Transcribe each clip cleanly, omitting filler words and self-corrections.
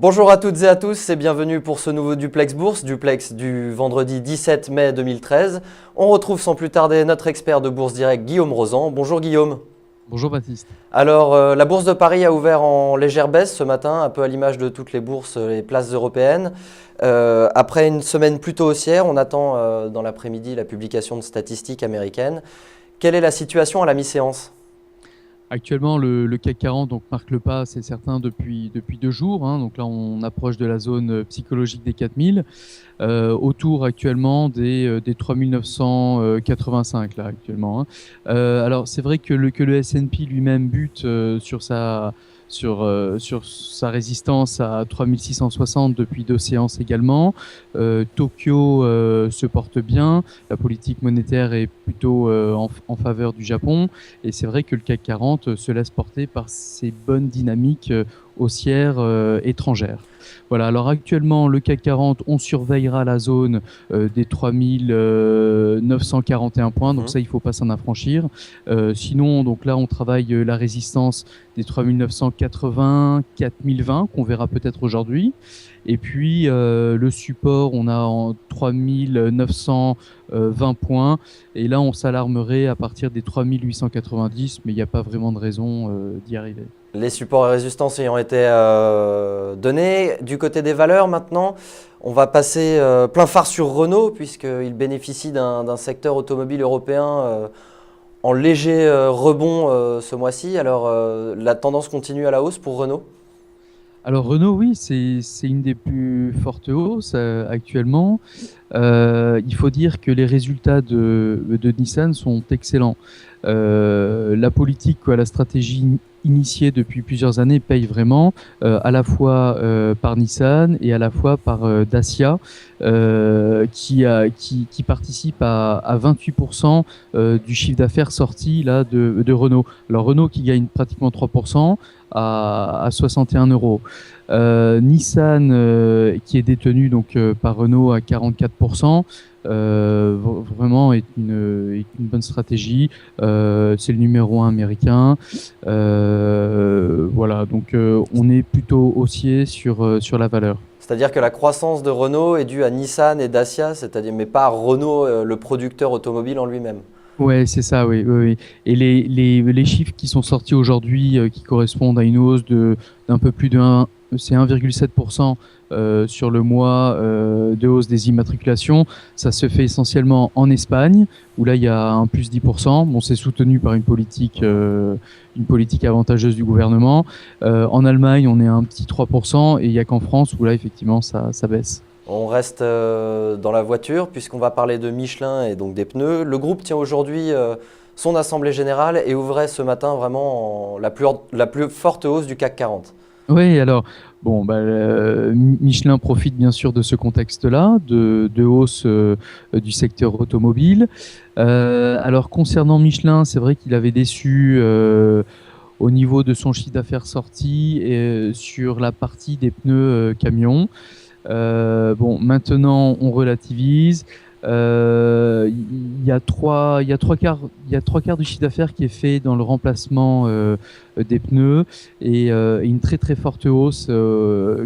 Bonjour à toutes et à tous et bienvenue pour ce nouveau Duplex Bourse, Duplex du vendredi 17 mai 2013. On retrouve sans plus tarder notre expert de Bourse Direct, Guillaume Rozan. Bonjour Guillaume. Bonjour Baptiste. Alors, la Bourse de Paris a ouvert en légère baisse ce matin, un peu à l'image de toutes les bourses, les places européennes. Après une semaine plutôt haussière, on attend dans l'après-midi la publication de statistiques américaines. Quelle est la situation à la mi-séance ? Actuellement, le CAC 40 donc, marque le pas, c'est certain, depuis 2 jours. Donc là, on approche de la zone psychologique des 4000, autour actuellement des 3985 là actuellement. Alors c'est vrai que le S&P lui-même bute sur sa résistance à 3660 depuis 2 séances également. Tokyo se porte bien, la politique monétaire est plutôt en faveur du Japon, et c'est vrai que le CAC 40 se laisse porter par ces bonnes dynamiques haussières étrangères. Voilà, alors actuellement, le CAC 40, on surveillera la zone des 3941 points, donc ça, il ne faut pas s'en affranchir. Sinon, donc là, on travaille la résistance des 3980, 4020, qu'on verra peut-être aujourd'hui. Et puis, le support, on a en 3920 points. Et là, on s'alarmerait à partir des 3890, mais il n'y a pas vraiment de raison d'y arriver. Les supports et résistances ayant été donnés. Du côté des valeurs maintenant, on va passer plein phare sur Renault puisqu'il bénéficie d'un secteur automobile européen en léger rebond ce mois-ci. Alors la tendance continue à la hausse pour Renault ? Alors Renault, oui, c'est une des plus fortes hausses actuellement. Il faut dire que les résultats de Nissan sont excellents. La politique, la stratégie initiée depuis plusieurs années paye vraiment, à la fois par Nissan et à la fois par Dacia, qui participe à 28% du chiffre d'affaires sorti là, de Renault. Alors Renault qui gagne pratiquement 3% à 61 euros. Nissan, qui est détenu donc par Renault à 44%, vraiment est une bonne stratégie. C'est le numéro 1 américain. Voilà, donc on est plutôt haussier sur la valeur. C'est-à-dire que la croissance de Renault est due à Nissan et Dacia, c'est-à-dire mais pas à Renault, le producteur automobile en lui-même. Ouais, c'est ça, oui, oui, oui. Et les chiffres qui sont sortis aujourd'hui, qui correspondent à une hausse d'un peu plus de 1,7% sur le mois de hausse des immatriculations. Ça se fait essentiellement en Espagne, où là il y a un plus 10%. Bon, c'est soutenu par une politique avantageuse du gouvernement. En Allemagne, on est à un petit 3%, et il n'y a qu'en France où là effectivement ça baisse. On reste dans la voiture puisqu'on va parler de Michelin et donc des pneus. Le groupe tient aujourd'hui son assemblée générale et ouvrait ce matin vraiment la plus forte hausse du CAC 40. Oui, alors, bon, Michelin profite bien sûr de ce contexte-là, de hausse du secteur automobile. Alors, concernant Michelin, c'est vrai qu'il avait déçu au niveau de son chiffre d'affaires sorti et sur la partie des pneus camions. Bon, maintenant, on relativise. Il y a trois quarts du chiffre d'affaires qui est fait dans le remplacement des pneus, et une très très forte hausse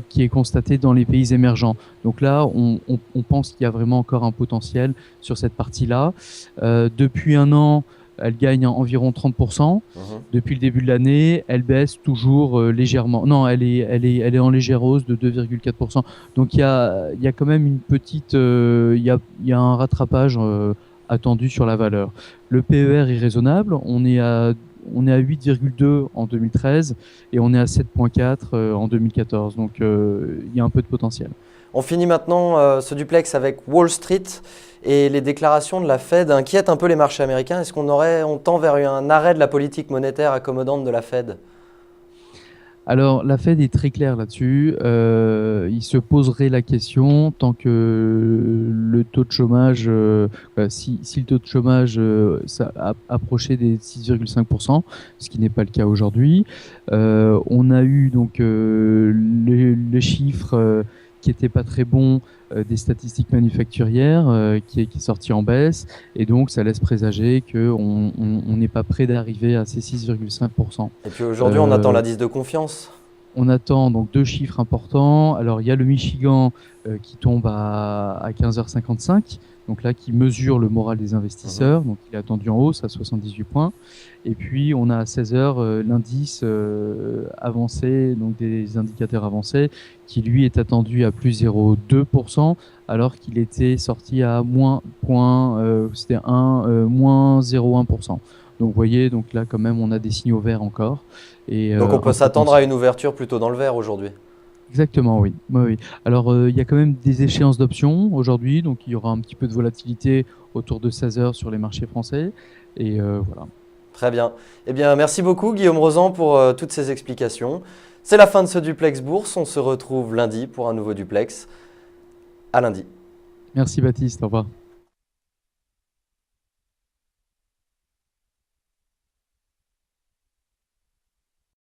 qui est constatée dans les pays émergents. Donc là, on pense qu'il y a vraiment encore un potentiel sur cette partie-là. Depuis un an, elle gagne environ 30%. Depuis le début de l'année, elle baisse toujours légèrement. Non, elle est en légère hausse de 2,4%. Donc il y a quand même une petite, il y a un rattrapage attendu sur la valeur. Le PER est raisonnable. On est à 8,2 en 2013 et on est à 7,4 en 2014. Donc il y a un peu de potentiel. On finit maintenant ce duplex avec Wall Street et les déclarations de la Fed inquiètent un peu les marchés américains. Est-ce on tend vers un arrêt de la politique monétaire accommodante de la Fed ? Alors, la Fed est très claire là-dessus. Il se poserait la question tant que le taux de chômage, si le taux de chômage approchait des 6,5%, ce qui n'est pas le cas aujourd'hui. On a eu donc le chiffre qui n'était pas très bon des statistiques manufacturières qui est sorti en baisse, et donc ça laisse présager qu'on n'est pas près d'arriver à ces 6,5%. Et puis aujourd'hui, on attend l'indice de confiance On attend donc 2 chiffres importants. Alors, il y a le Michigan qui tombe à 15h55, donc là qui mesure le moral des investisseurs. Donc, il est attendu en hausse à 78 points. Et puis, on a à 16h l'indice avancé, donc des indicateurs avancés, qui lui est attendu à plus 0,2%, alors qu'il était sorti à moins 0,1%. Donc, vous voyez, donc là, quand même, on a des signaux verts encore. Et, Donc on peut un s'attendre à potentiel. une ouverture plutôt dans le vert aujourd'hui. Exactement, oui. Oui, oui. Alors, il y a quand même des échéances d'options aujourd'hui, donc il y aura un petit peu de volatilité autour de 16 heures sur les marchés français. Et voilà. Très bien. Eh bien, merci beaucoup Guillaume Rozan pour toutes ces explications. C'est la fin de ce Duplex Bourse. On se retrouve lundi pour un nouveau Duplex. À lundi. Merci Baptiste, au revoir.